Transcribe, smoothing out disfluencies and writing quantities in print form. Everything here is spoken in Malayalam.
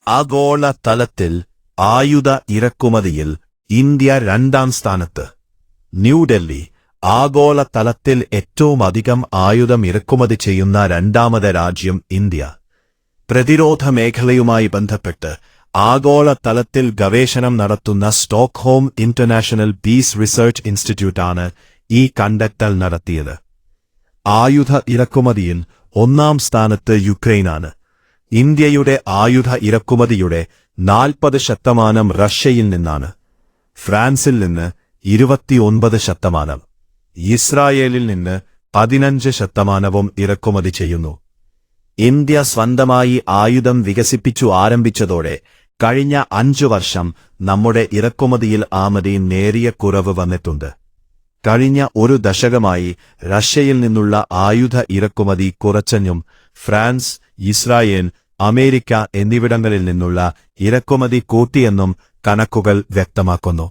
ആഗോള തലത്തിൽ ആയുധ ഇറക്കുമതിയിൽ ഇന്ത്യ 2ാം സ്ഥാനത്ത്. ന്യൂഡൽഹി ആഗോള തലത്തിൽ ഏറ്റവുമധികം ആയുധം ഇറക്കുമതി ചെയ്യുന്ന 2ാമത് രാജ്യം ഇന്ത്യ. പ്രതിരോധ മേഖലയുമായി ബന്ധപ്പെട്ട് ആഗോള തലത്തിൽ ഗവേഷണം നടത്തുന്ന സ്റ്റോക്ക്ഹോം ഇന്റർനാഷണൽ പീസ് റിസർച്ച് ഇൻസ്റ്റിറ്റ്യൂട്ടാണ് ഈ കണ്ടെത്തൽ നടത്തിയത്. ആയുധ ഇറക്കുമതിയിൽ 1ാം സ്ഥാനത്ത് യുക്രൈനാണ്. ഇന്ത്യയുടെ ആയുധ ഇറക്കുമതിയുടെ 40% റഷ്യയിൽ നിന്നാണ്. ഫ്രാൻസിൽ നിന്ന് 29%, ഇസ്രായേലിൽ നിന്ന് 15% ഇറക്കുമതി ചെയ്യുന്നു. ഇന്ത്യ സ്വന്തമായി ആയുധം വികസിപ്പിച്ചു ആരംഭിച്ചതോടെ കഴിഞ്ഞ 5 വർഷം നമ്മുടെ ഇറക്കുമതിയിൽ ആമതിയിൽ നേരിയ കുറവ് വന്നിട്ടുണ്ട്. കഴിഞ്ഞ ഒരു ദശകമായി റഷ്യയിൽ നിന്നുള്ള ആയുധ ഇറക്കുമതി കുറച്ചെന്നും ഫ്രാൻസ്, ഇസ്രായേൽ, അമേരിക്ക എന്നിവിടങ്ങളിൽ നിന്നുള്ള ഇറക്കുമതി കൂട്ടിയെന്നും കണക്കുകൾ വ്യക്തമാക്കുന്നു.